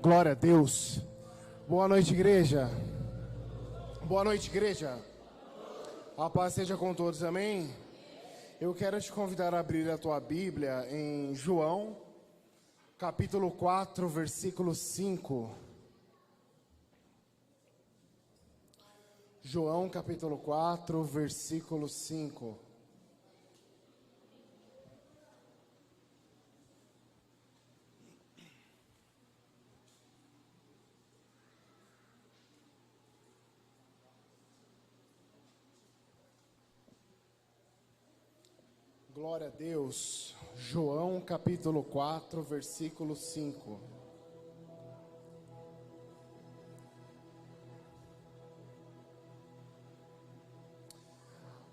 Glória a Deus. Boa noite, igreja. Boa noite, igreja. A paz seja com todos, amém? Eu quero te convidar a abrir a tua Bíblia em João, capítulo 4, versículo 5. João, capítulo 4, versículo 5. Glória a Deus. João capítulo 4, versículo 5.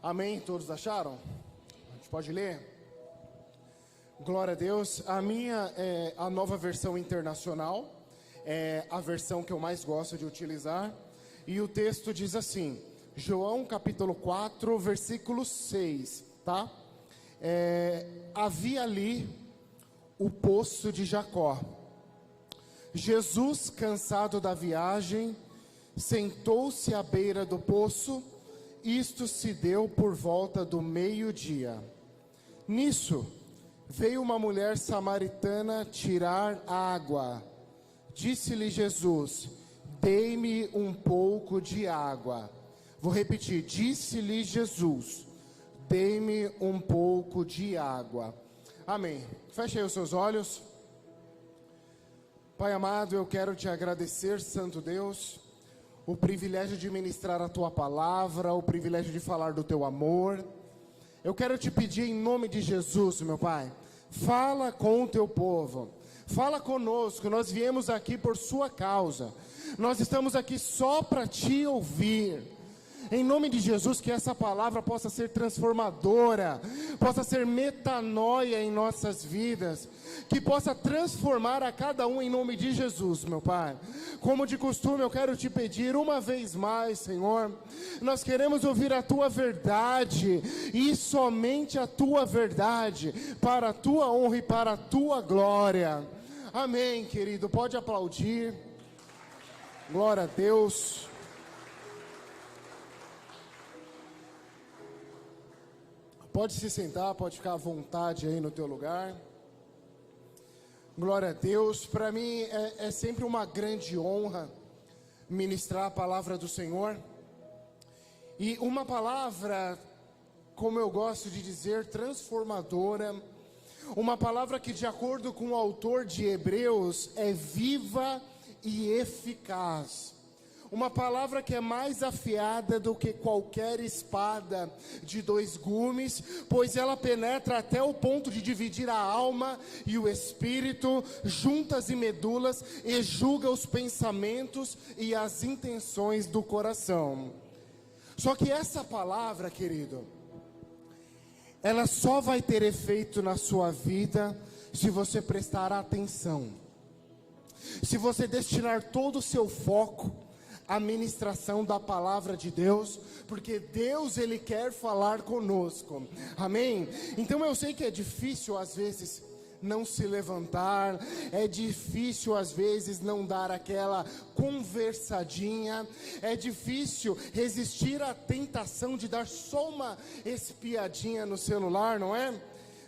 Amém? Todos acharam? A gente pode ler? Glória a Deus. A minha é a nova versão internacional. É a versão que eu mais gosto de utilizar. E o texto diz assim. João capítulo 4, versículo 6. Tá? Havia ali o poço de Jacó. Jesus, cansado da viagem, sentou-se à beira do poço. Isto se deu por volta do meio-dia. Nisso, veio uma mulher samaritana tirar água. Disse-lhe Jesus: dei-me um pouco de água. Vou repetir, disse-lhe Jesus: dê-me um pouco de água. Amém. Feche aí os seus olhos. Pai amado, eu quero te agradecer, Santo Deus, o privilégio de ministrar a tua palavra, o privilégio de falar do teu amor. Eu quero te pedir em nome de Jesus, meu Pai, fala com o teu povo, fala conosco. Nós viemos aqui por sua causa, nós estamos aqui só para te ouvir. Em nome de Jesus, que essa palavra possa ser transformadora, possa ser metanoia em nossas vidas, que possa transformar a cada um em nome de Jesus, meu Pai. Como de costume, eu quero te pedir uma vez mais, Senhor, nós queremos ouvir a tua verdade, e somente a tua verdade, para a tua honra e para a tua glória. Amém, querido, pode aplaudir. Glória a Deus. Pode se sentar, pode ficar à vontade aí no teu lugar. Glória a Deus. Para mim é sempre uma grande honra ministrar a palavra do Senhor. E uma palavra, como eu gosto de dizer, transformadora. Uma palavra que, de acordo com o autor de Hebreus, é viva e eficaz. Uma palavra que é mais afiada do que qualquer espada de dois gumes, pois ela penetra até o ponto de dividir a alma e o espírito, juntas e medulas, e julga os pensamentos e as intenções do coração. Só que essa palavra, querido, ela só vai ter efeito na sua vida se você prestar atenção. Se você destinar todo o seu foco a ministração da palavra de Deus, porque Deus, Ele quer falar conosco, amém? Então eu sei que é difícil às vezes não se levantar, é difícil às vezes não dar aquela conversadinha, é difícil resistir à tentação de dar só uma espiadinha no celular, não é?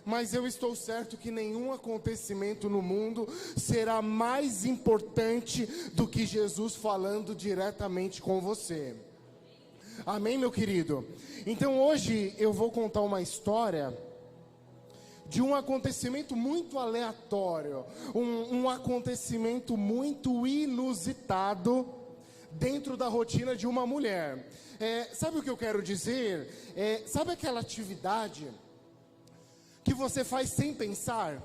Mas eu estou certo que nenhum acontecimento no mundo será mais importante do que Jesus falando diretamente com você. Amém, meu querido? Então hoje eu vou contar uma história de um acontecimento muito aleatório, um acontecimento muito inusitado dentro da rotina de uma mulher. Sabe o que eu quero dizer? Sabe aquela atividade que você faz sem pensar,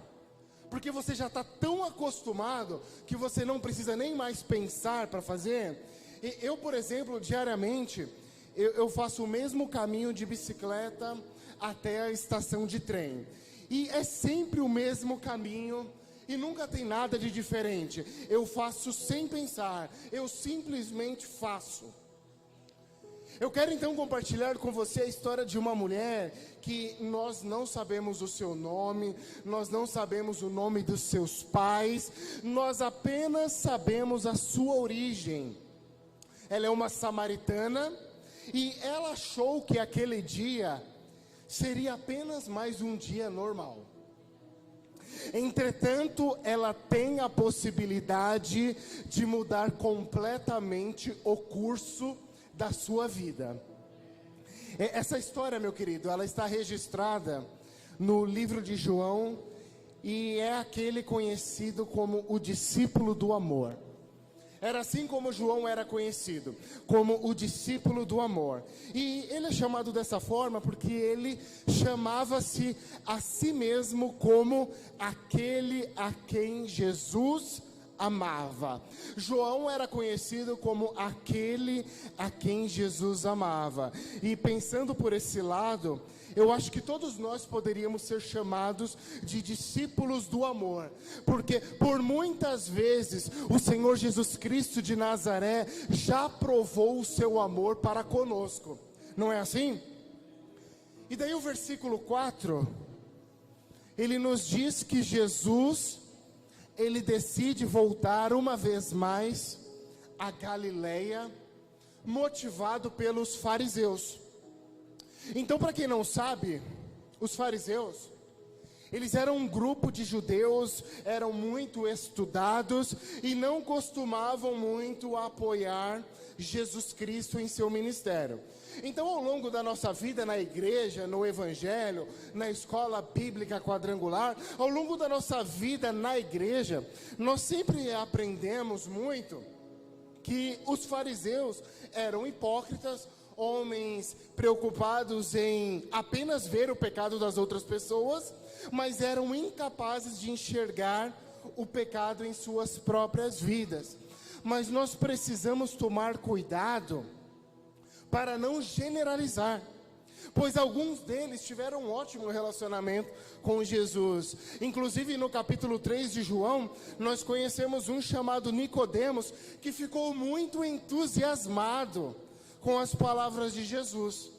porque você já está tão acostumado que você não precisa nem mais pensar para fazer? Eu, por exemplo, diariamente, eu faço o mesmo caminho de bicicleta até a estação de trem, e é sempre o mesmo caminho, e nunca tem nada de diferente. Eu faço sem pensar, eu simplesmente faço. Eu quero então compartilhar com você a história de uma mulher que nós não sabemos o seu nome, nós não sabemos o nome dos seus pais, nós apenas sabemos a sua origem. Ela é uma samaritana e ela achou que aquele dia seria apenas mais um dia normal. Entretanto, ela tem a possibilidade de mudar completamente o curso da sua vida. Essa história, meu querido, ela está registrada no livro de João e é aquele conhecido como o discípulo do amor. Era assim como João era conhecido, como o discípulo do amor. E ele é chamado dessa forma porque ele chamava-se a si mesmo como aquele a quem Jesus amava. João era conhecido como aquele a quem Jesus amava. E pensando por esse lado, eu acho que todos nós poderíamos ser chamados de discípulos do amor, porque por muitas vezes o Senhor Jesus Cristo de Nazaré já provou o seu amor para conosco, não é assim? E daí o versículo 4, ele nos diz que Jesus, ele decide voltar uma vez mais a Galileia, motivado pelos fariseus. Então, para quem não sabe, os fariseus, eles eram um grupo de judeus, eram muito estudados e não costumavam muito apoiar Jesus Cristo em seu ministério. Então, ao longo da nossa vida na igreja, no evangelho, na escola bíblica quadrangular, ao longo da nossa vida na igreja, nós sempre aprendemos muito que os fariseus eram hipócritas, homens preocupados em apenas ver o pecado das outras pessoas, mas eram incapazes de enxergar o pecado em suas próprias vidas. Mas nós precisamos tomar cuidado para não generalizar, pois alguns deles tiveram um ótimo relacionamento com Jesus. Inclusive no capítulo 3 de João, nós conhecemos um chamado Nicodemos, que ficou muito entusiasmado com as palavras de Jesus.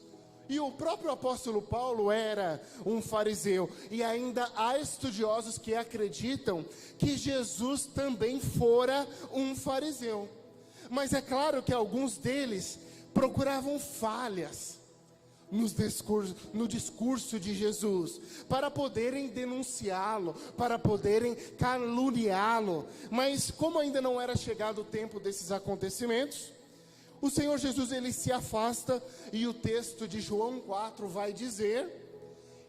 E o próprio apóstolo Paulo era um fariseu, e ainda há estudiosos que acreditam que Jesus também fora um fariseu. Mas é claro que alguns deles procuravam falhas no discurso de Jesus, para poderem denunciá-lo, para poderem caluniá-lo. Mas como ainda não era chegado o tempo desses acontecimentos, o Senhor Jesus, ele se afasta, e o texto de João 4 vai dizer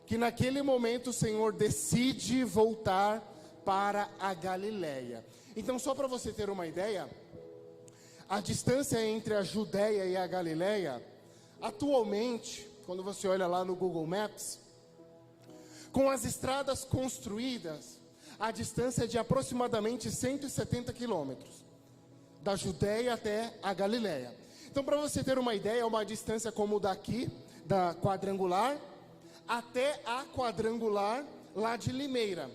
que naquele momento o Senhor decide voltar para a Galileia. Então, só para você ter uma ideia, a distância entre a Judeia e a Galileia, atualmente, quando você olha lá no Google Maps, com as estradas construídas, a distância é de aproximadamente 170 quilômetros, da Judeia até a Galileia. Então, para você ter uma ideia, é uma distância como daqui, da quadrangular, até a quadrangular lá de Limeira,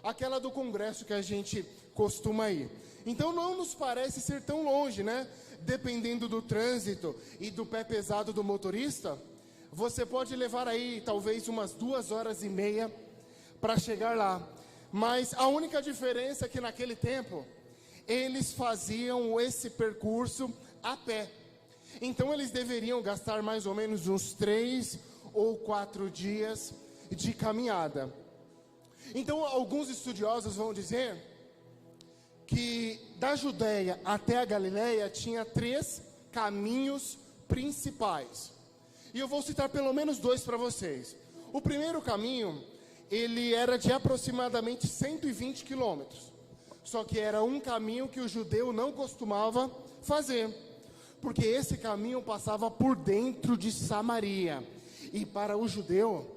aquela do Congresso que a gente costuma ir. Então, não nos parece ser tão longe, né? Dependendo do trânsito e do pé pesado do motorista, você pode levar aí talvez umas 2h30 para chegar lá. Mas a única diferença é que naquele tempo, eles faziam esse percurso a pé. Então eles deveriam gastar mais ou menos uns 3 ou 4 dias de caminhada. Então alguns estudiosos vão dizer que da Judeia até a Galileia tinha 3 caminhos principais. E eu vou citar pelo menos 2 para vocês. O primeiro caminho, ele era de aproximadamente 120 quilômetros. Só que era um caminho que o judeu não costumava fazer, porque esse caminho passava por dentro de Samaria. E para o judeu,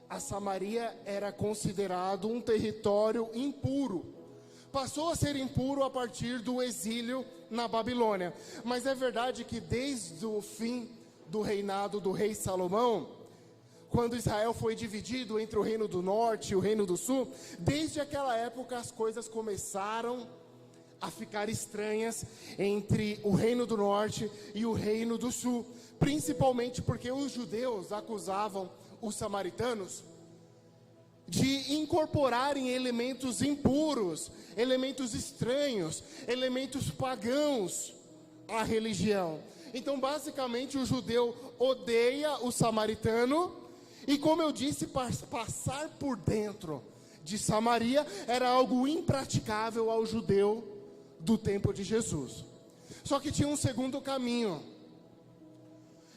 a Samaria era considerado um território impuro. Passou a ser impuro a partir do exílio na Babilônia. Mas é verdade que desde o fim do reinado do rei Salomão, quando Israel foi dividido entre o reino do norte e o reino do sul, desde aquela época as coisas começaram a ficar estranhas entre o reino do norte e o reino do sul, principalmente porque os judeus acusavam os samaritanos de incorporarem elementos impuros, elementos estranhos, elementos pagãos à religião. Então, basicamente, o judeu odeia o samaritano, e como eu disse, passar por dentro de Samaria era algo impraticável ao judeu do tempo de Jesus. Só que tinha um segundo caminho.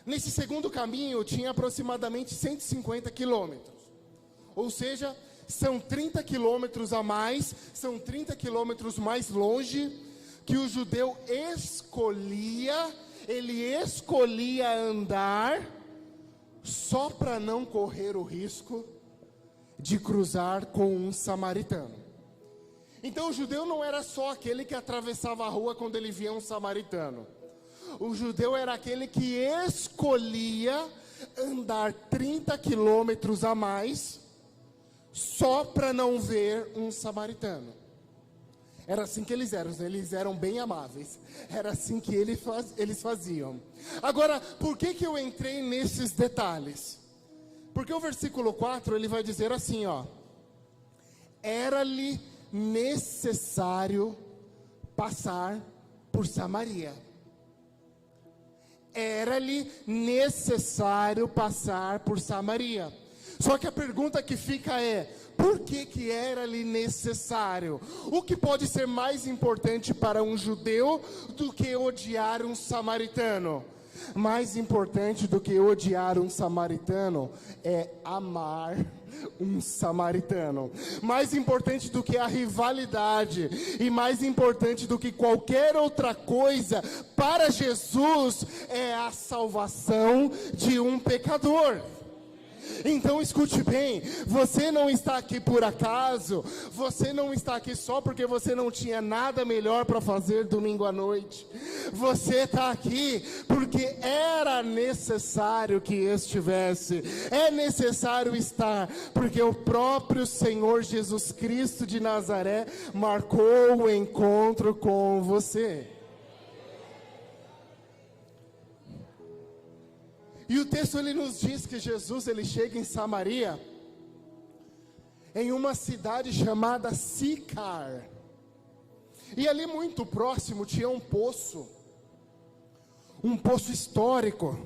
Nesse segundo caminho tinha aproximadamente 150 quilômetros. Ou seja, são 30 quilômetros a mais, são 30 quilômetros mais longe, que o judeu escolhia andar, só para não correr o risco de cruzar com um samaritano. Então o judeu não era só aquele que atravessava a rua quando ele via um samaritano. O judeu era aquele que escolhia andar 30 quilômetros a mais, só para não ver um samaritano. Era assim que eles eram bem amáveis. Era assim que eles faziam. Agora, por que eu entrei nesses detalhes? Porque o versículo 4, ele vai dizer assim, ó: era-lhe necessário passar por Samaria. Era-lhe necessário passar por Samaria. Só que a pergunta que fica é: por que era-lhe necessário? O que pode ser mais importante para um judeu do que odiar um samaritano? Mais importante do que odiar um samaritano é amar um samaritano. Mais importante do que a rivalidade e mais importante do que qualquer outra coisa para Jesus é a salvação de um pecador. Então escute bem, você não está aqui por acaso, você não está aqui só porque você não tinha nada melhor para fazer domingo à noite. Você está aqui porque era necessário que estivesse, é necessário estar, porque o próprio Senhor Jesus Cristo de Nazaré marcou o encontro com você. E o texto ele nos diz que Jesus ele chega em Samaria, em uma cidade chamada Sicar. E ali muito próximo tinha um poço histórico,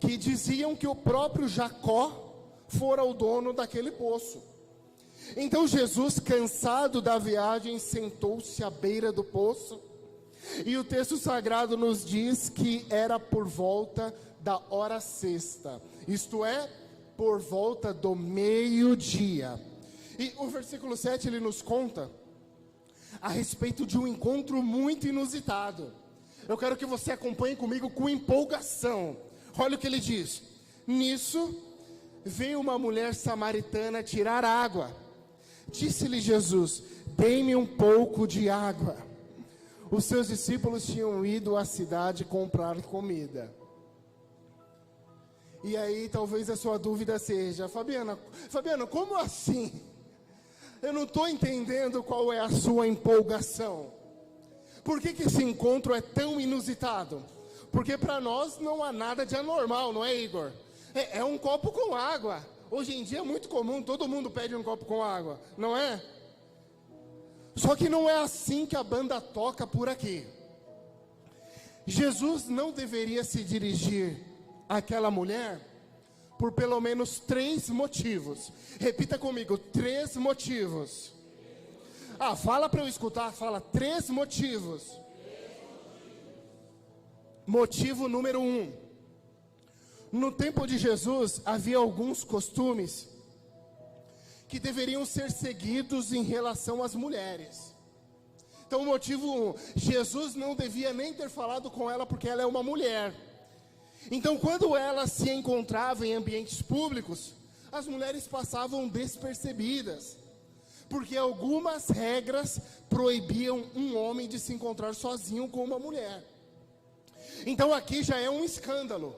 que diziam que o próprio Jacó fora o dono daquele poço. Então Jesus, cansado da viagem, sentou-se à beira do poço. E o texto sagrado nos diz que era por volta da hora sexta, isto é, por volta do meio-dia. E o versículo 7 ele nos conta a respeito de um encontro muito inusitado. Eu quero que você acompanhe comigo com empolgação. Olha o que ele diz: nisso veio uma mulher samaritana tirar água. Disse-lhe Jesus: dê-me um pouco de água. Os seus discípulos tinham ido à cidade comprar comida. E aí talvez a sua dúvida seja: Fabiana, como assim? Eu não estou entendendo qual é a sua empolgação. Por que esse encontro é tão inusitado? Porque para nós não há nada de anormal, não é, Igor? É um copo com água. Hoje em dia é muito comum, todo mundo pede um copo com água, não é? Só que não é assim que a banda toca por aqui. Jesus não deveria se dirigir àquela mulher por pelo menos 3 motivos. Repita comigo: 3 motivos. Fala para eu escutar, fala 3 motivos. Motivo número 1. No tempo de Jesus havia alguns costumes que deveriam ser seguidos em relação às mulheres. Então, o motivo 1, Jesus não devia nem ter falado com ela porque ela é uma mulher. Então, quando ela se encontrava em ambientes públicos, as mulheres passavam despercebidas, porque algumas regras proibiam um homem de se encontrar sozinho com uma mulher. Então aqui já é um escândalo,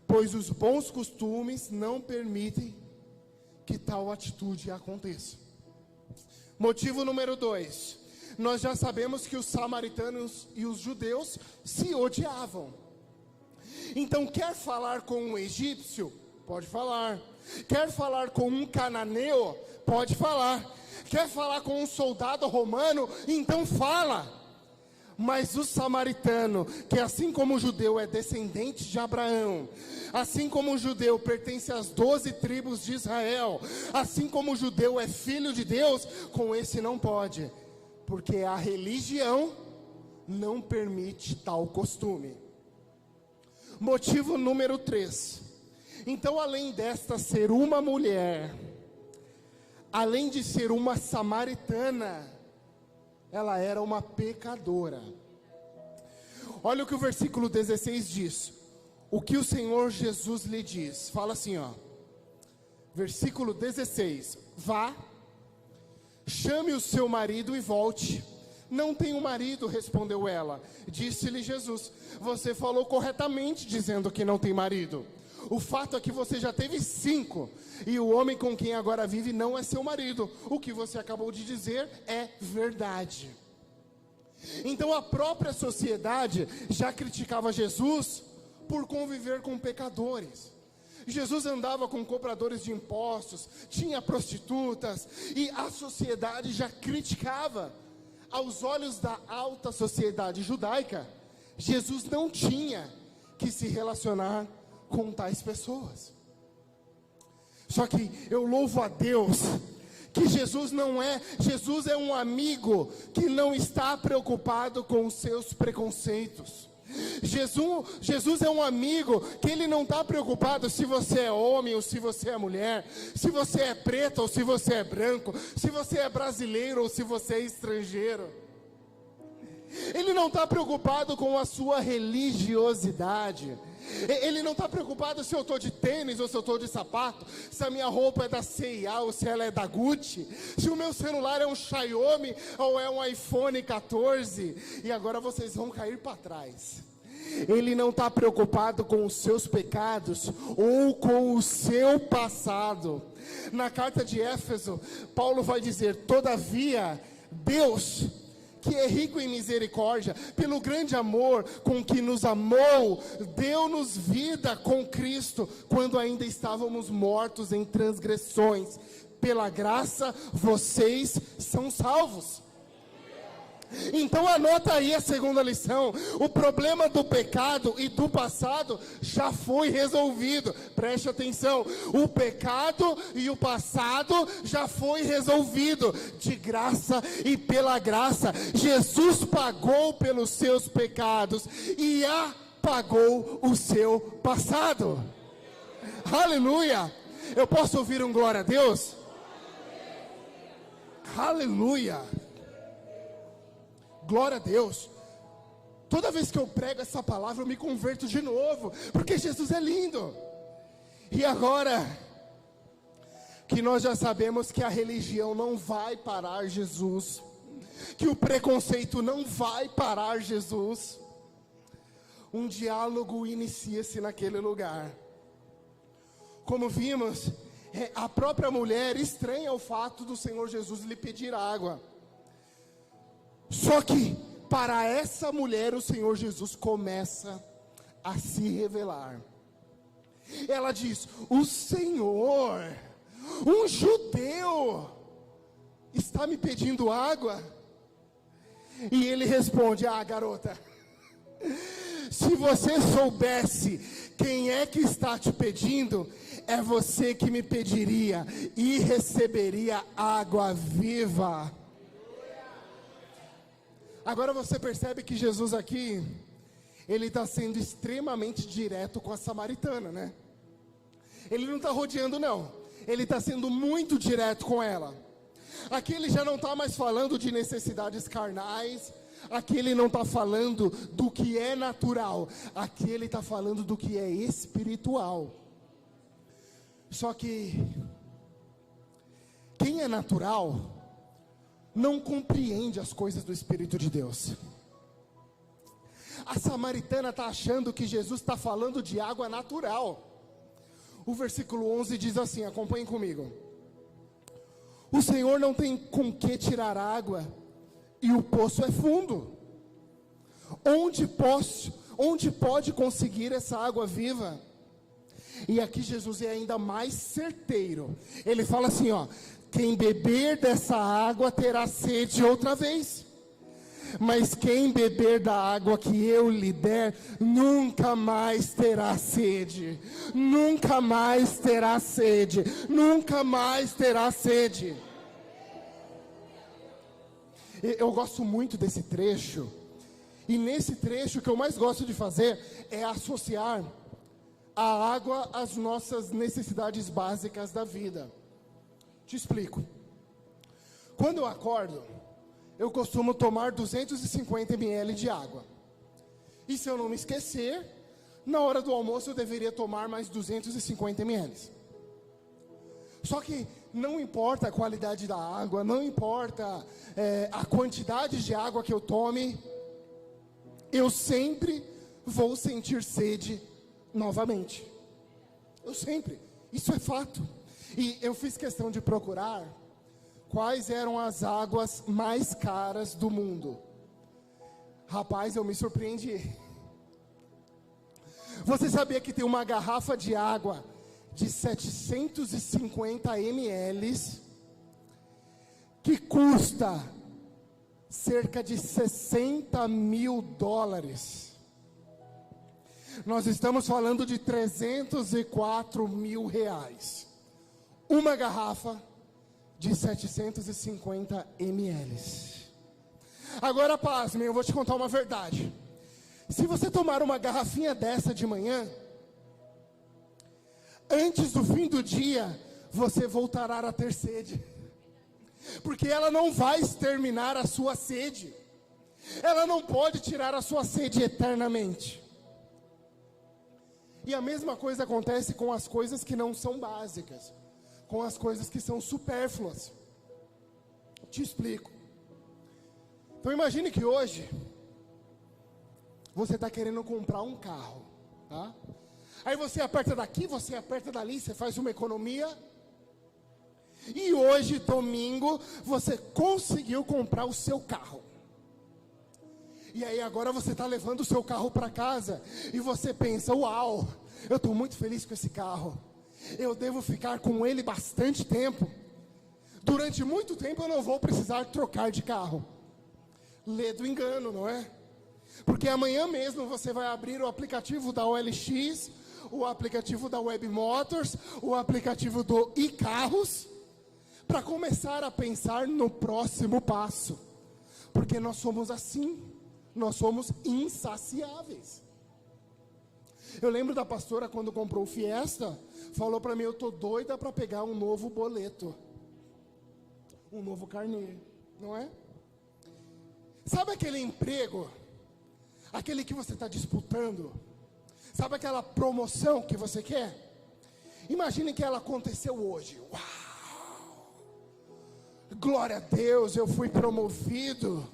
pois os bons costumes não permitem que tal atitude aconteça. Motivo número 2: nós já sabemos que os samaritanos e os judeus se odiavam. Então, quer falar com um egípcio? Pode falar. Quer falar com um cananeu? Pode falar. Quer falar com um soldado romano? Então fala. Mas o samaritano, que assim como o judeu é descendente de Abraão, assim como o judeu pertence às 12 tribos de Israel, assim como o judeu é filho de Deus, com esse não pode, porque a religião não permite tal costume. Motivo número 3. Então, além desta ser uma mulher, além de ser uma samaritana, ela era uma pecadora. Olha o que o versículo 16 diz. O que o Senhor Jesus lhe diz. Fala assim, ó. Versículo 16. Vá, chame o seu marido e volte. Não tenho marido, respondeu ela. Disse-lhe Jesus: você falou corretamente dizendo que não tem marido. O fato é que você já teve 5, e o homem com quem agora vive não é seu marido. O que você acabou de dizer é verdade. Então a própria sociedade já criticava Jesus por conviver com pecadores. Jesus andava com cobradores de impostos, tinha prostitutas, e a sociedade já criticava. Aos olhos da alta sociedade judaica, Jesus não tinha que se relacionar com tais pessoas. Só que eu louvo a Deus que Jesus é um amigo que não está preocupado com os seus preconceitos. Jesus é um amigo que ele não está preocupado se você é homem ou se você é mulher, se você é preto ou se você é branco, se você é brasileiro ou se você é estrangeiro. Ele não está preocupado com a sua religiosidade. Ele não está preocupado se eu estou de tênis ou se eu estou de sapato, se a minha roupa é da C&A ou se ela é da Gucci, se o meu celular é um Xiaomi ou é um iPhone 14. E agora vocês vão cair para trás. Ele não está preocupado com os seus pecados ou com o seu passado. Na carta de Éfeso, Paulo vai dizer: todavia, Deus, que é rico em misericórdia, pelo grande amor com que nos amou, deu-nos vida com Cristo, quando ainda estávamos mortos em transgressões. Pela graça, vocês são salvos. Então anota aí a segunda lição. O problema do pecado e do passado já foi resolvido. Preste atenção. O pecado e o passado já foi resolvido. De graça e pela graça, Jesus pagou pelos seus pecados e apagou o seu passado. Aleluia. Eu posso ouvir um glória a Deus? Aleluia. Glória a Deus. Toda vez que eu prego essa palavra, eu me converto de novo, porque Jesus é lindo. E agora que nós já sabemos que a religião não vai parar Jesus, que o preconceito não vai parar Jesus, um diálogo inicia-se naquele lugar. Como vimos, a própria mulher estranha o fato do Senhor Jesus lhe pedir água. Só que para essa mulher o Senhor Jesus começa a se revelar. Ela diz: o Senhor, um judeu, está me pedindo água? E ele responde: ah, garota, se você soubesse quem é que está te pedindo, é você que me pediria e receberia água viva. Agora você percebe que Jesus aqui, ele está sendo extremamente direto com a samaritana, né? Ele não está rodeando não, ele está sendo muito direto com ela. Aqui ele já não está mais falando de necessidades carnais, aqui ele não está falando do que é natural, aqui ele está falando do que é espiritual. Só que quem é natural não compreende as coisas do Espírito de Deus. A samaritana está achando que Jesus está falando de água natural. O versículo 11 diz assim, acompanhem comigo: o Senhor não tem com que tirar água e o poço é fundo. Onde pode conseguir essa água viva? E aqui Jesus é ainda mais certeiro. Ele fala assim, ó: quem beber dessa água terá sede outra vez. Mas quem beber da água que eu lhe der, nunca mais terá sede. Nunca mais terá sede. Nunca mais terá sede. Eu gosto muito desse trecho. E nesse trecho, o que eu mais gosto de fazer é associar a água às nossas necessidades básicas da vida. Te explico. Quando eu acordo, eu costumo tomar 250 ml de água. E se eu não me esquecer, na hora do almoço eu deveria tomar mais 250 ml. Só que não importa a qualidade da água, não importa a quantidade de água que eu tome, eu sempre vou sentir sede novamente. Eu sempre. Isso é fato. E eu fiz questão de procurar quais eram as águas mais caras do mundo. Rapaz, eu me surpreendi. Você sabia que tem uma garrafa de água de 750 ml que custa cerca de 60 mil dólares? Nós estamos falando de 304 mil reais. Uma garrafa de 750 ml. Agora, pasmem, eu vou te contar uma verdade. Se você tomar uma garrafinha dessa de manhã, antes do fim do dia, você voltará a ter sede. Porque ela não vai exterminar a sua sede. Ela não pode tirar a sua sede eternamente. E a mesma coisa acontece com as coisas que não são básicas, com as coisas que são supérfluas. Te explico. Então imagine que hoje você está querendo comprar um carro, tá? Aí você aperta daqui, você aperta dali, você faz uma economia. E hoje, domingo, você conseguiu comprar o seu carro. E aí agora você está levando o seu carro para casa e você pensa: uau, eu estou muito feliz com esse carro. Eu devo ficar com ele bastante tempo. Durante muito tempo eu não vou precisar trocar de carro. Lê do engano, não é? Porque amanhã mesmo você vai abrir o aplicativo da OLX, o aplicativo da Web Motors, o aplicativo do iCarros, para começar a pensar no próximo passo. Porque nós somos assim, nós somos insaciáveis. Eu lembro da pastora quando comprou o Fiesta, falou para mim: eu tô doida para pegar um novo boleto, um novo carnê, não é? Sabe aquele emprego, aquele que você está disputando? Sabe aquela promoção que você quer? Imagine que ela aconteceu hoje. Uau! Glória a Deus, eu fui promovido.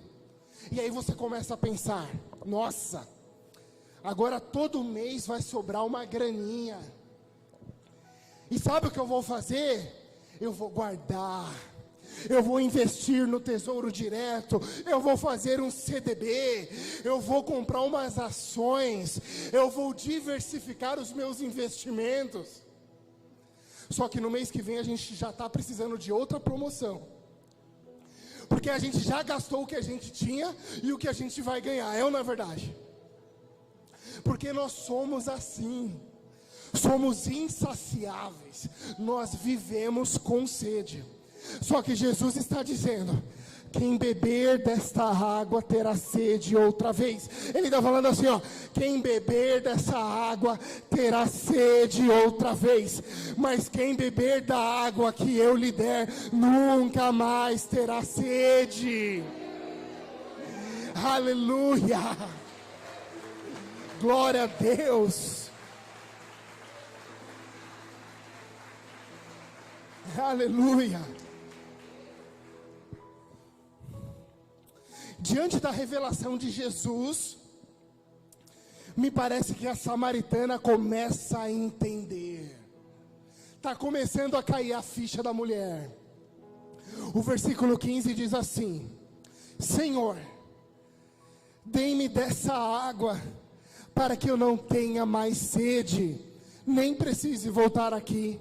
E aí você começa a pensar: nossa, agora todo mês vai sobrar uma graninha. E sabe o que eu vou fazer? Eu vou guardar. Eu vou investir no Tesouro Direto. Eu vou fazer um CDB. Eu vou comprar umas ações. Eu vou diversificar os meus investimentos. Só que no mês que vem a gente já está precisando de outra promoção. Porque a gente já gastou o que a gente tinha e o que a gente vai ganhar. É ou não é verdade? Porque nós somos assim. Somos insaciáveis. Nós vivemos com sede. Só que Jesus está dizendo: quem beber desta água terá sede outra vez. Ele está falando assim, ó: quem beber dessa água terá sede outra vez. Mas quem beber da água que eu lhe der, nunca mais terá sede. Aleluia! Glória a Deus! Aleluia! Diante da revelação de Jesus, me parece que a samaritana começa a entender. Está começando a cair a ficha da mulher. O versículo 15 diz assim: Senhor, dê-me dessa água, para que eu não tenha mais sede, nem precise voltar aqui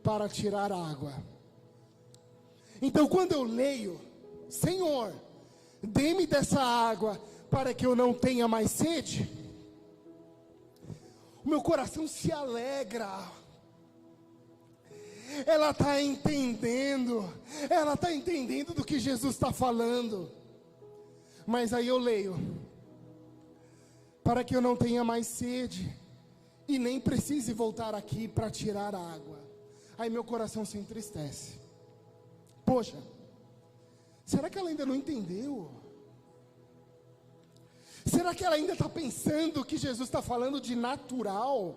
para tirar água. Então, quando eu leio, Senhor, dê-me dessa água, para que eu não tenha mais sede, o meu coração se alegra. Ela está entendendo do que Jesus está falando. Mas aí eu leio, para que eu não tenha mais sede, e nem precise voltar aqui para tirar a água. Aí meu coração se entristece. Poxa, será que ela ainda não entendeu? Será que ela ainda está pensando que Jesus está falando de natural?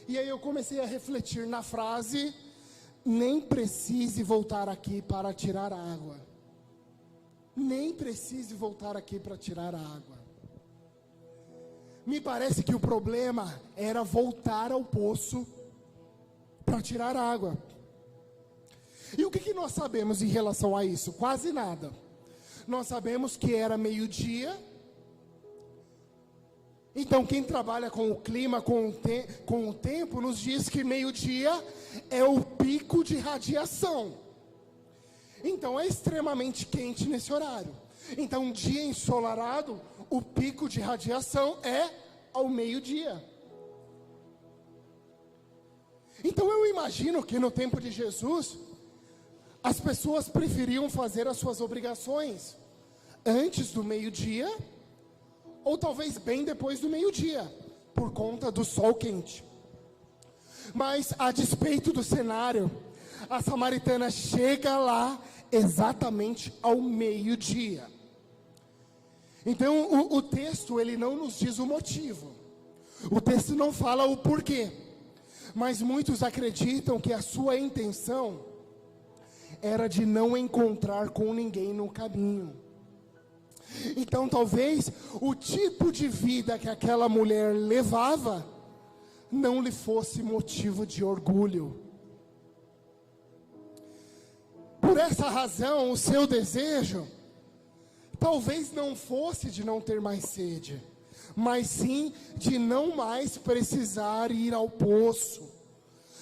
E aí eu comecei a refletir na frase, nem precise voltar aqui para tirar a água. Nem precise voltar aqui para tirar a água. Me parece que o problema era voltar ao poço para tirar a água. E o que nós sabemos em relação a isso? Quase nada. Nós sabemos que era meio-dia. Então quem trabalha com o clima, com o tempo, nos diz que meio-dia é o pico de radiação. Então é extremamente quente nesse horário. Então um dia ensolarado, o pico de radiação é ao meio-dia. Então eu imagino que no tempo de Jesus, as pessoas preferiam fazer as suas obrigações antes do meio-dia, ou talvez bem depois do meio-dia, por conta do sol quente. Mas a despeito do cenário, a samaritana chega lá exatamente ao meio-dia. Então o texto ele não nos diz o motivo, o texto não fala o porquê, mas muitos acreditam que a sua intenção era de não encontrar com ninguém no caminho. Então talvez o tipo de vida que aquela mulher levava não lhe fosse motivo de orgulho. Por essa razão, o seu desejo talvez não fosse de não ter mais sede, mas sim de não mais precisar ir ao poço,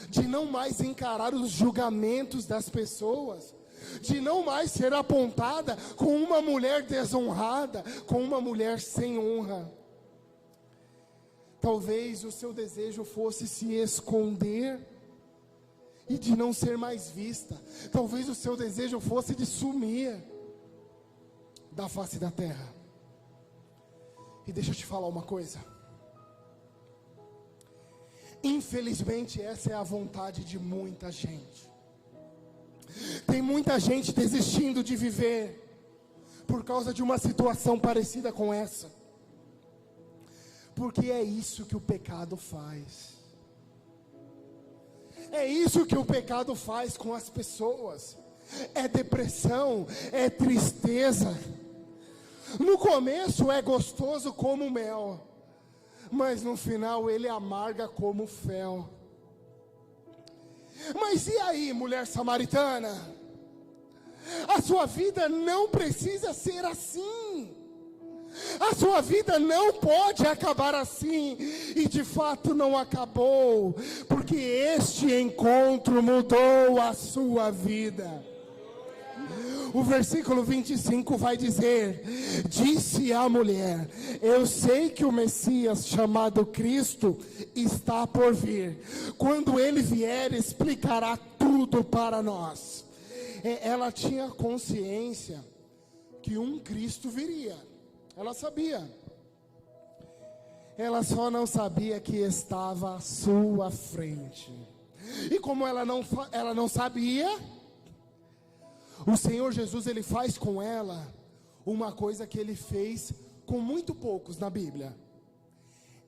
de não mais encarar os julgamentos das pessoas, de não mais ser apontada como uma mulher desonrada, como uma mulher sem honra. Talvez o seu desejo fosse se esconder e de não ser mais vista. Talvez o seu desejo fosse de sumir da face da terra. E deixa eu te falar uma coisa. Infelizmente essa é a vontade de muita gente. Tem muita gente desistindo de viver por causa de uma situação parecida com essa. Porque é isso que o pecado faz. É isso que o pecado faz com as pessoas. É depressão, é tristeza. No começo é gostoso como mel, mas no final ele amarga como fel. Mas e aí, mulher samaritana? A sua vida não precisa ser assim. A sua vida não pode acabar assim. E de fato não acabou, porque este encontro mudou a sua vida. O versículo 25 vai dizer: disse a mulher: eu sei que o Messias chamado Cristo está por vir. Quando ele vier, explicará tudo para nós. Ela tinha consciência que um Cristo viria. Ela sabia. Ela só não sabia que estava à sua frente. E como ela não sabia, o Senhor Jesus, ele faz com ela uma coisa que ele fez com muito poucos na Bíblia.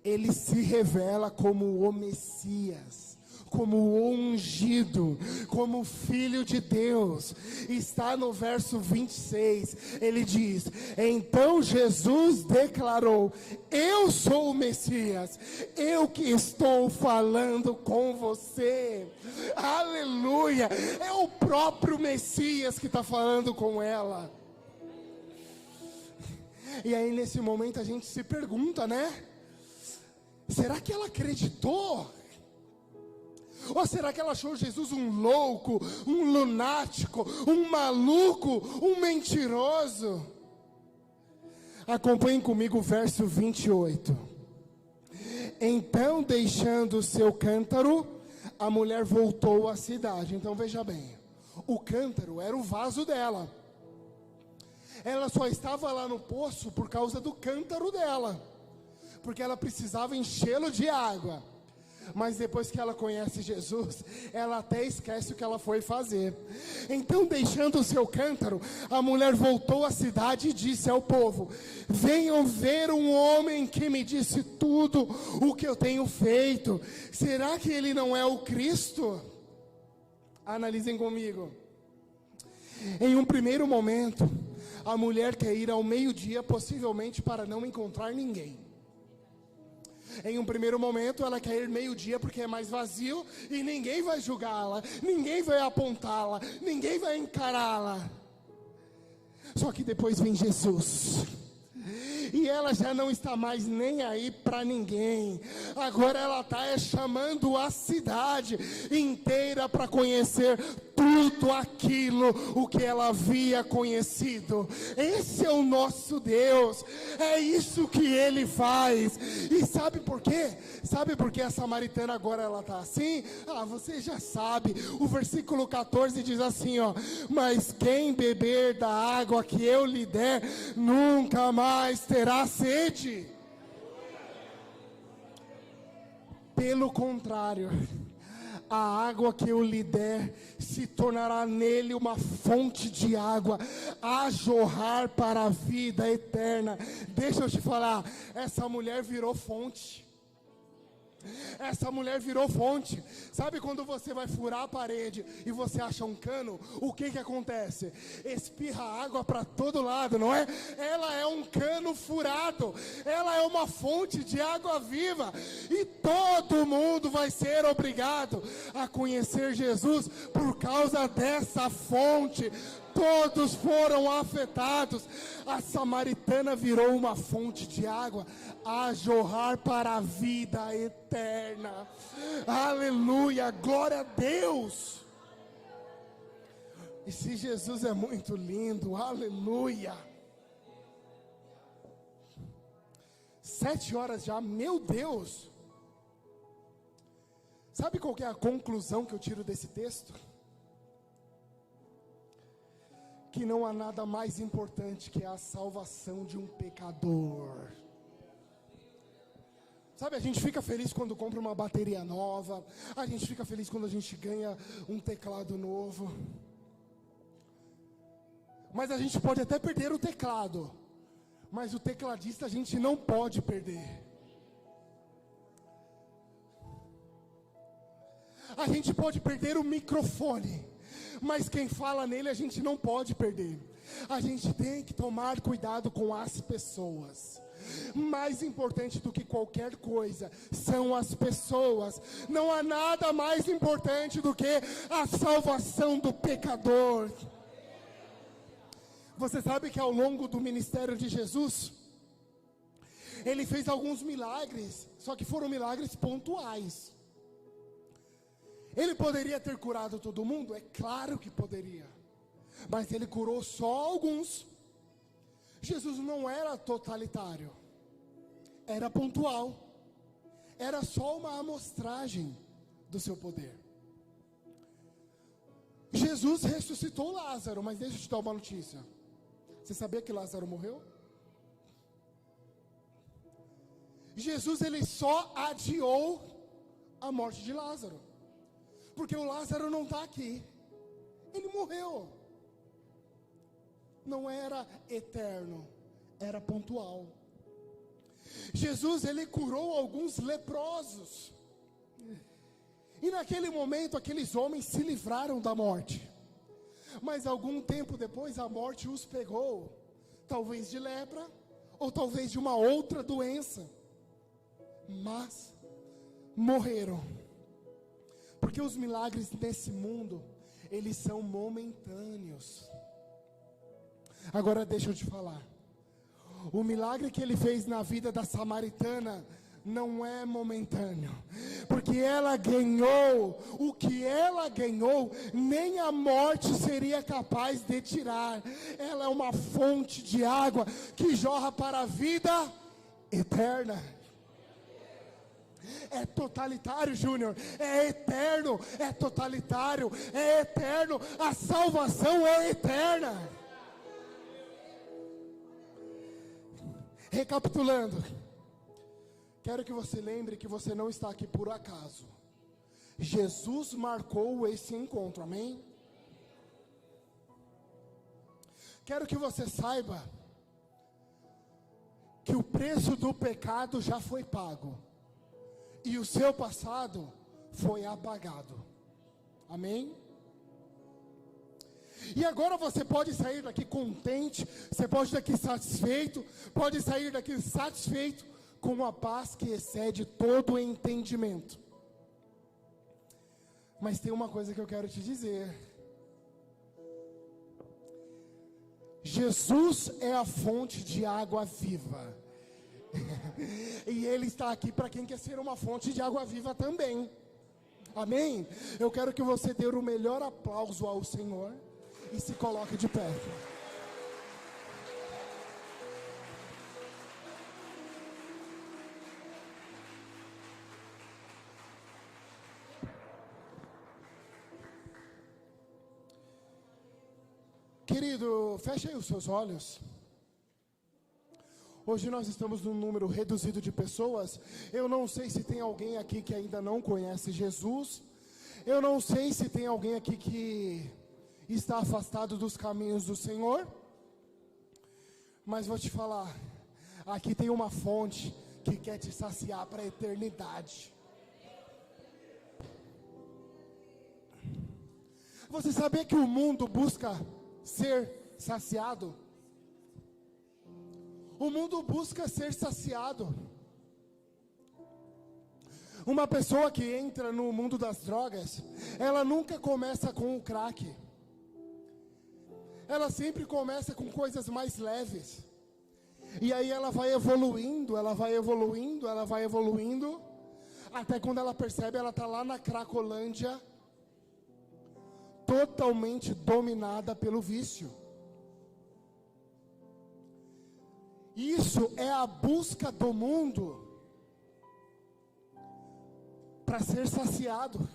Ele se revela como o Messias, como o ungido, como o Filho de Deus. Está no verso 26, ele diz: então Jesus declarou: eu sou o Messias, eu que estou falando com você. Aleluia, é o próprio Messias que está falando com ela. E aí nesse momento a gente se pergunta, né? Será que ela acreditou? Ou será que ela achou Jesus um louco, um lunático, um maluco, um mentiroso? Acompanhem comigo o verso 28. Então, deixando o seu cântaro, a mulher voltou à cidade. Então veja bem, o cântaro era o vaso dela. Ela só estava lá no poço por causa do cântaro dela, porque ela precisava enchê-lo de água. Mas depois que ela conhece Jesus, ela até esquece o que ela foi fazer. Então, deixando o seu cântaro, a mulher voltou à cidade e disse ao povo: venham ver um homem que me disse tudo o que eu tenho feito. Será que ele não é o Cristo? Analisem comigo. Em um primeiro momento, a mulher quer ir ao meio-dia, possivelmente para não encontrar ninguém. Em um primeiro momento, ela quer ir meio-dia porque é mais vazio e ninguém vai julgá-la, ninguém vai apontá-la, ninguém vai encará-la. Só que depois vem Jesus, e ela já não está mais nem aí para ninguém. Agora ela está chamando a cidade inteira para conhecer tudo aquilo o que ela havia conhecido. Esse é o nosso Deus, é isso que Ele faz. E sabe por quê? Sabe por que a samaritana agora ela está assim? Você já sabe, o versículo 14 diz assim, ó: mas quem beber da água que eu lhe der, nunca mais terá sede. Pelo contrário, a água que eu lhe der se tornará nele uma fonte de água a jorrar para a vida eterna. Deixa eu te falar, essa mulher virou fonte. Essa mulher virou fonte. Sabe quando você vai furar a parede e você acha um cano? O que acontece? Espirra água para todo lado, não é? Ela é um cano furado. Ela é uma fonte de água viva. E todo mundo vai ser obrigado a conhecer Jesus por causa dessa fonte. Todos foram afetados. A samaritana virou uma fonte de água a jorrar para a vida eterna. Aleluia, glória a Deus. E se Jesus é muito lindo, aleluia. 7 horas já, meu Deus. Sabe qual que é a conclusão que eu tiro desse texto? Que não há nada mais importante que a salvação de um pecador. Sabe, a gente fica feliz quando compra uma bateria nova, a gente fica feliz quando a gente ganha um teclado novo. Mas a gente pode até perder o teclado, mas o tecladista a gente não pode perder. A gente pode perder o microfone, mas quem fala nele a gente não pode perder. A gente tem que tomar cuidado com as pessoas. Mais importante do que qualquer coisa são as pessoas. Não há nada mais importante do que a salvação do pecador. Você sabe que ao longo do ministério de Jesus, Ele fez alguns milagres, só que foram milagres pontuais. Ele poderia ter curado todo mundo? É claro que poderia, mas Ele curou só alguns. Jesus não era totalitário, era pontual, era só uma amostragem do seu poder. Jesus ressuscitou Lázaro, mas deixa eu te dar uma notícia. Você sabia que Lázaro morreu? Jesus, ele só adiou a morte de Lázaro, porque o Lázaro não está aqui, ele morreu. Não era eterno, era pontual. Jesus, ele curou alguns leprosos, e naquele momento aqueles homens se livraram da morte. Mas algum tempo depois a morte os pegou, talvez de lepra, ou talvez de uma outra doença, mas morreram. Porque os milagres nesse mundo, eles são momentâneos. Agora deixa eu te falar, O milagre que ele fez na vida da samaritana não é momentâneo, porque ela ganhou o que ela ganhou, nem a morte seria capaz de tirar. Ela é uma fonte de água que jorra para a vida eterna. É totalitário, Júnior, é eterno, é totalitário, é eterno, a salvação é eterna. Recapitulando, quero que você lembre que você não está aqui por acaso. Jesus marcou esse encontro, amém? Quero que você saiba que o preço do pecado já foi pago e o seu passado foi apagado, amém? E agora você pode sair daqui contente, você pode sair daqui satisfeito, pode sair daqui satisfeito com uma paz que excede todo o entendimento. Mas tem uma coisa que eu quero te dizer. Jesus é a fonte de água viva. E Ele está aqui para quem quer ser uma fonte de água viva também. Amém? Eu quero que você dê o melhor aplauso ao Senhor e se coloque de pé. Querido, feche aí os seus olhos. Hoje nós estamos num número reduzido de pessoas. Eu não sei se tem alguém aqui que ainda não conhece Jesus. Eu não sei se tem alguém aqui que está afastado dos caminhos do Senhor. Mas vou te falar, aqui tem uma fonte que quer te saciar para a eternidade. Você sabia que o mundo busca ser saciado? O mundo busca ser saciado. Uma pessoa que entra no mundo das drogas, ela nunca começa com o crack. Ela sempre começa com coisas mais leves. E aí ela vai evoluindo, ela vai evoluindo, ela vai evoluindo, até quando ela percebe, ela está lá na Cracolândia, totalmente dominada pelo vício. Isso é a busca do mundo para ser saciado.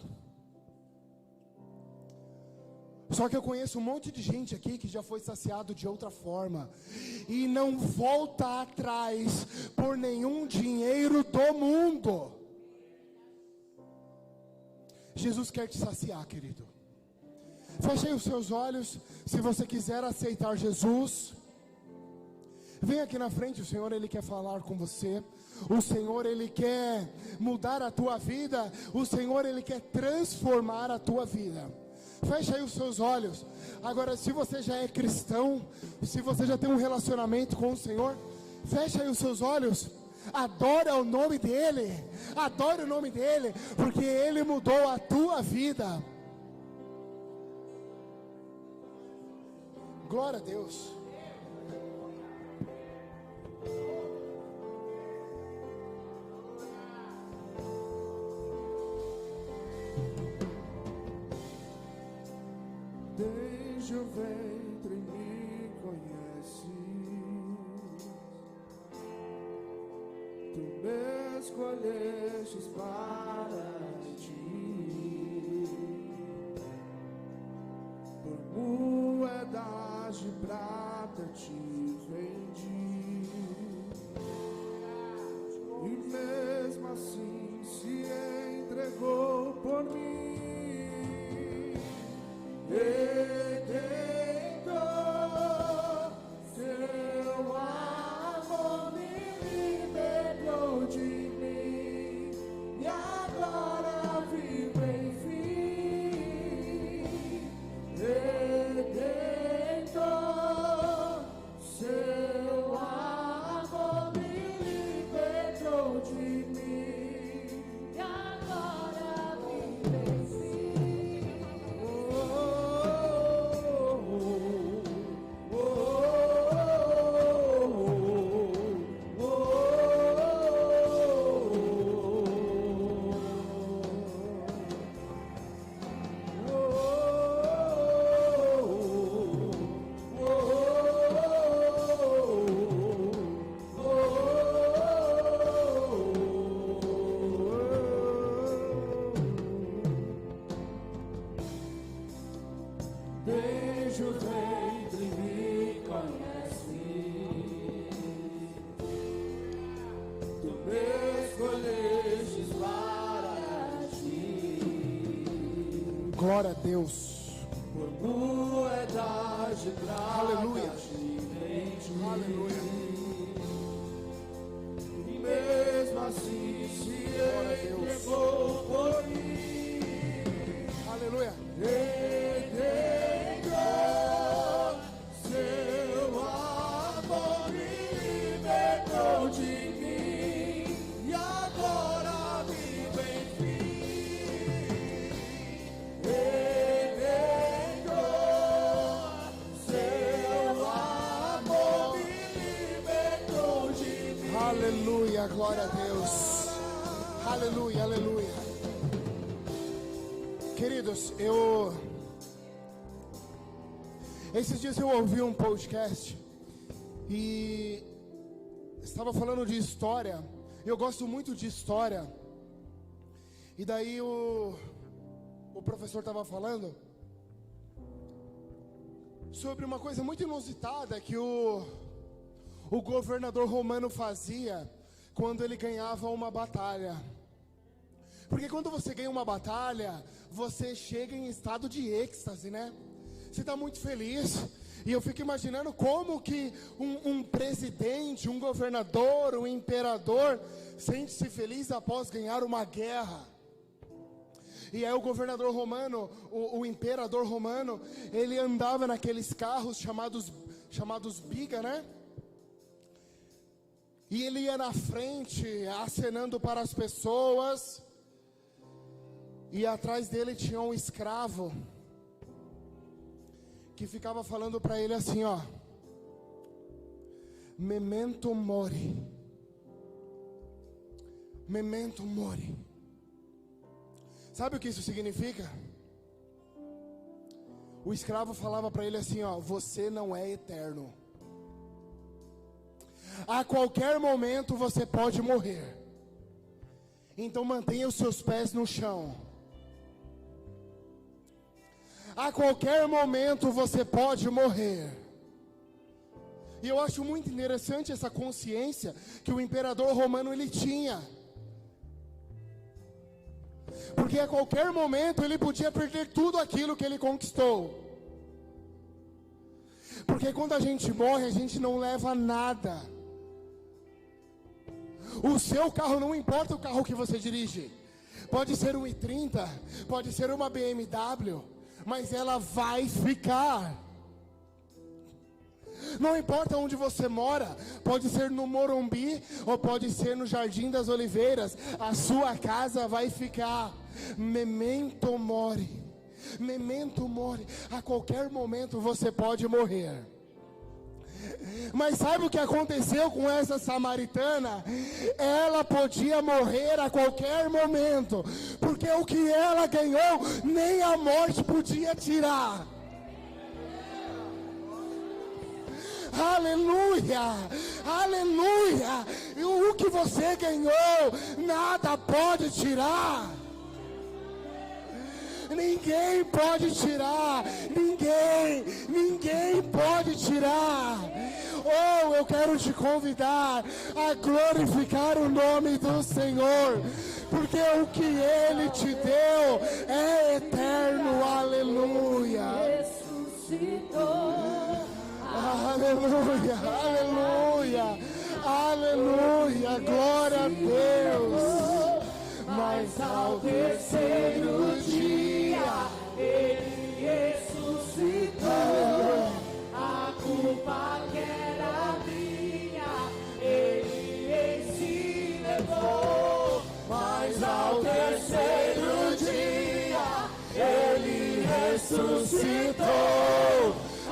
Só que eu conheço um monte de gente aqui que já foi saciado de outra forma e não volta atrás por nenhum dinheiro do mundo. Jesus quer te saciar, querido. Feche os seus olhos. Se você quiser aceitar Jesus, vem aqui na frente. O Senhor, Ele quer falar com você. O Senhor, Ele quer mudar a tua vida. O Senhor, Ele quer transformar a tua vida. Feche aí os seus olhos. Agora, se você já é cristão, se você já tem um relacionamento com o Senhor, feche aí os seus olhos. Adora o nome dEle. Adore o nome dEle, porque Ele mudou a tua vida. Glória a Deus. Desde o ventre me conheces, tu me escolhestes para ti, por moedas de prata te vendi, e mesmo assim se entregou por mim. Redentor, teu amor me libertou de mim, e agora vivo enfim. Redentor, seu amor Glória a Deus. Por moedas Aleluia. Aleluia. E mesmo assim se entregou por mim. Aleluia. Entregou seu amor e libertou de mim. E agora vivo enfim. Entregou seu amor e libertou de mim. Aleluia. Glória a Deus. Aleluia. Aleluia. Queridos, esses dias eu ouvi um podcast e estava falando de história. Eu gosto muito de história. E daí o professor estava falando sobre uma coisa muito inusitada que o governador romano fazia quando ele ganhava uma batalha. Porque quando você ganha uma batalha, você chega em estado de êxtase, né? Você está muito feliz. E eu fico imaginando como que um presidente, um governador, um imperador sente-se feliz após ganhar uma guerra. E aí o governador romano, o imperador romano, ele andava naqueles carros chamados biga, né? E ele ia na frente, acenando para as pessoas. E atrás dele tinha um escravo que ficava falando para ele assim, ó: memento mori, memento mori. Sabe o que isso significa? O escravo falava para ele assim, ó: você não é eterno. A qualquer momento você pode morrer. Então mantenha os seus pés no chão. A qualquer momento você pode morrer. E eu acho muito interessante essa consciência que o imperador romano ele tinha. Porque a qualquer momento ele podia perder tudo aquilo que ele conquistou. Porque quando a gente morre, a gente não leva nada. O seu carro, não importa o carro que você dirige. Pode ser um i30, pode ser uma BMW, mas ela vai ficar. Não importa onde você mora, pode ser no Morumbi ou pode ser no Jardim das Oliveiras, a sua casa vai ficar. Memento mori, memento mori. A qualquer momento você pode morrer. Mas sabe o que aconteceu com essa samaritana? Ela podia morrer a qualquer momento, porque o que ela ganhou, nem a morte podia tirar. Aleluia, aleluia. E o que você ganhou, nada pode tirar. Ninguém pode tirar, ninguém pode tirar. Oh, eu quero te convidar a glorificar o nome do Senhor, porque o que Ele te deu é eterno. Aleluia. Aleluia, aleluia, aleluia, glória a Deus. Mas ao terceiro dia Ele ressuscitou. A culpa que era minha Ele em si levou. Mas ao terceiro dia Ele ressuscitou.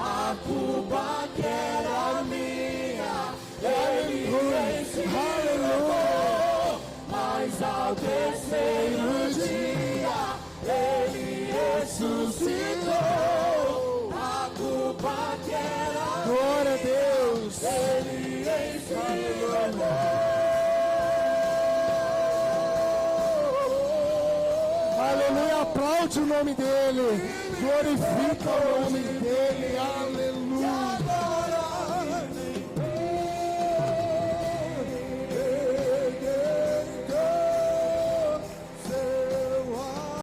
A culpa que era minha Ele em si levou. Mas ao terceiro dia Ele ressuscitou. A culpa que era Glória a Deus. Ele em si levou. Aleluia, aplaude o nome dele, glorifica o nome dele.